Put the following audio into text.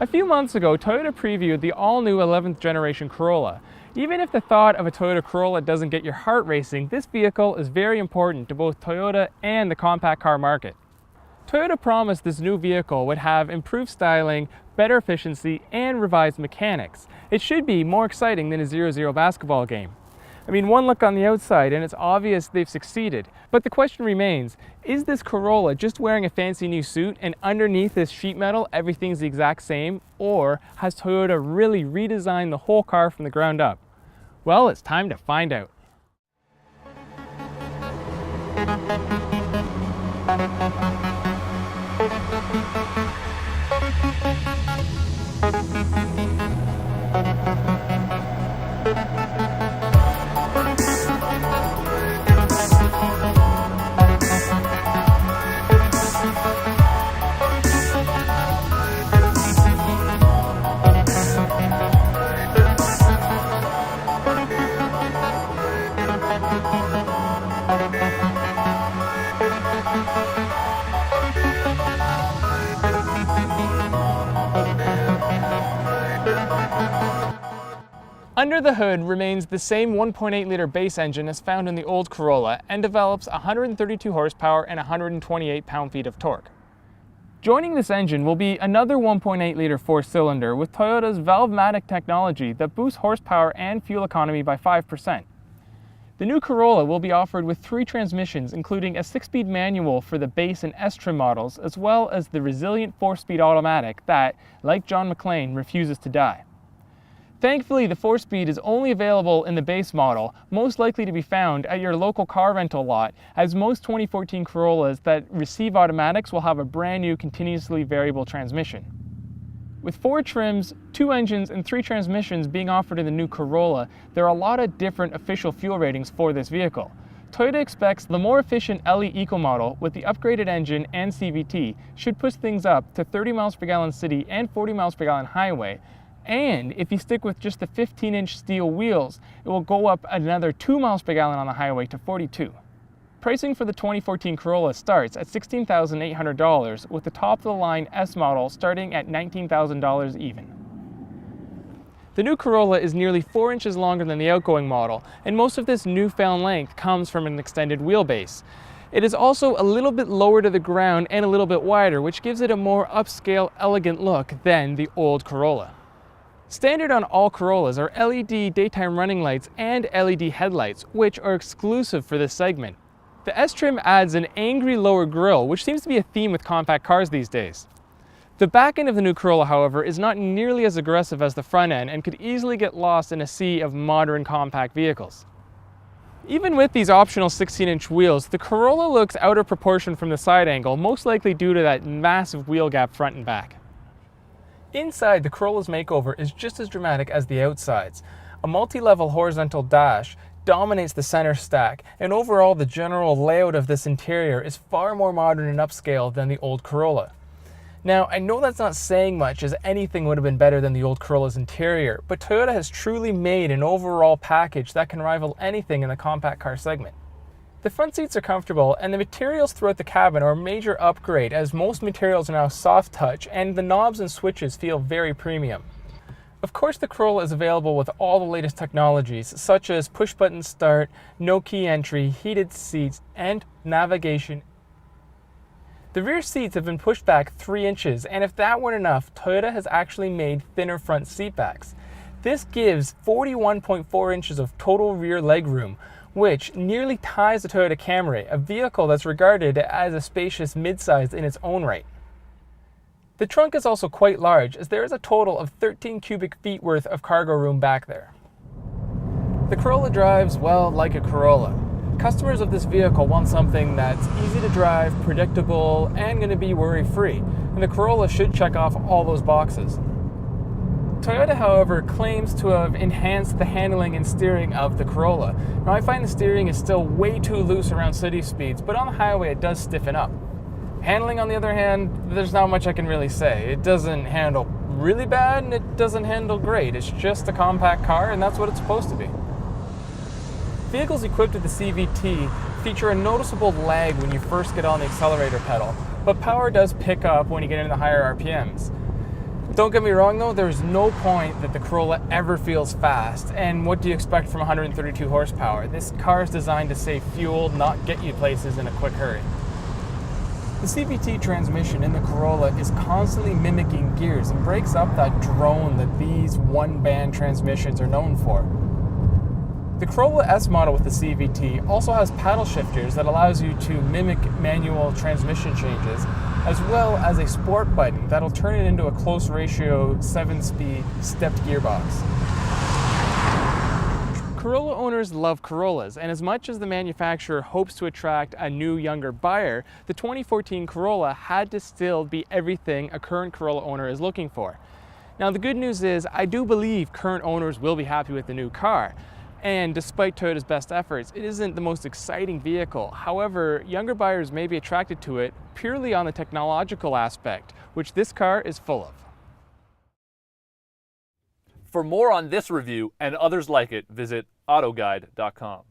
A few months ago, Toyota previewed the all-new 11th generation Corolla. Even if the thought of a Toyota Corolla doesn't get your heart racing, this vehicle is very important to both Toyota and the compact car market. Toyota promised this new vehicle would have improved styling, better efficiency, and revised mechanics. It should be more exciting than a 0-0 basketball game. I mean, one look on the outside and it's obvious they've succeeded. But the question remains, is this Corolla just wearing a fancy new suit and underneath this sheet metal everything's the exact same? Or has Toyota really redesigned the whole car from the ground up? Well, it's time to find out. Under the hood remains the same 1.8-liter base engine as found in the old Corolla and develops 132 horsepower and 128 pound-feet of torque. Joining this engine will be another 1.8-liter four-cylinder with Toyota's Valvematic technology that boosts horsepower and fuel economy by 5%. The new Corolla will be offered with 3 transmissions, including a 6-speed manual for the base and S-trim models, as well as the resilient 4-speed automatic that, like John McClane, refuses to die. Thankfully, the 4-speed is only available in the base model, most likely to be found at your local car rental lot, as most 2014 Corollas that receive automatics will have a brand new continuously variable transmission. With 4 trims, 2 engines, and 3 transmissions being offered in the new Corolla, there are a lot of different official fuel ratings for this vehicle. Toyota expects the more efficient LE Eco model with the upgraded engine and CVT should push things up to 30 miles per gallon city and 40 miles per gallon highway. And if you stick with just the 15-inch steel wheels, it will go up another 2 miles per gallon on the highway to 42. Pricing for the 2014 Corolla starts at $16,800, with the top-of-the-line S model starting at $19,000 even. The new Corolla is nearly 4 inches longer than the outgoing model, and most of this newfound length comes from an extended wheelbase. It is also a little bit lower to the ground and a little bit wider, which gives it a more upscale, elegant look than the old Corolla. Standard on all Corollas are LED daytime running lights and LED headlights, which are exclusive for this segment. The S-trim adds an angry lower grille, which seems to be a theme with compact cars these days. The back end of the new Corolla, however, is not nearly as aggressive as the front end and could easily get lost in a sea of modern compact vehicles. Even with these optional 16-inch wheels, the Corolla looks out of proportion from the side angle, most likely due to that massive wheel gap front and back. Inside, the Corolla's makeover is just as dramatic as the outsides. A multi-level horizontal dash dominates the center stack, and overall the general layout of this interior is far more modern and upscale than the old Corolla. Now, I know that's not saying much, as anything would have been better than the old Corolla's interior, but Toyota has truly made an overall package that can rival anything in the compact car segment. The front seats are comfortable, and the materials throughout the cabin are a major upgrade, as most materials are now soft touch and the knobs and switches feel very premium. Of course, the Corolla is available with all the latest technologies, such as push-button start, no key entry, heated seats, and navigation. The rear seats have been pushed back 3 inches, and if that weren't enough, Toyota has actually made thinner front seat backs. This gives 41.4 inches of total rear legroom, which nearly ties the Toyota Camry, a vehicle that's regarded as a spacious midsize in its own right. The trunk is also quite large, as there is a total of 13 cubic feet worth of cargo room back there. The Corolla drives, well, like a Corolla. Customers of this vehicle want something that's easy to drive, predictable, and going to be worry-free, and the Corolla should check off all those boxes. Toyota, however, claims to have enhanced the handling and steering of the Corolla. Now, I find the steering is still way too loose around city speeds, but on the highway it does stiffen up. Handling, on the other hand, there's not much I can really say. It doesn't handle really bad and it doesn't handle great. It's just a compact car, and that's what it's supposed to be. Vehicles equipped with the CVT feature a noticeable lag when you first get on the accelerator pedal, but power does pick up when you get into the higher RPMs. Don't get me wrong though, there's no point that the Corolla ever feels fast. And what do you expect from 132 horsepower? This car is designed to save fuel, not get you places in a quick hurry. The CVT transmission in the Corolla is constantly mimicking gears and breaks up that drone that these one-band transmissions are known for. The Corolla S model with the CVT also has paddle shifters that allows you to mimic manual transmission changes, as well as a sport button that'll turn it into a close ratio 7-speed stepped gearbox. Corolla owners love Corollas, and as much as the manufacturer hopes to attract a new, younger buyer, the 2014 Corolla had to still be everything a current Corolla owner is looking for. Now the good news is, I do believe current owners will be happy with the new car. And despite Toyota's best efforts, it isn't the most exciting vehicle. However, younger buyers may be attracted to it purely on the technological aspect, which this car is full of. For more on this review and others like it, visit autoguide.com.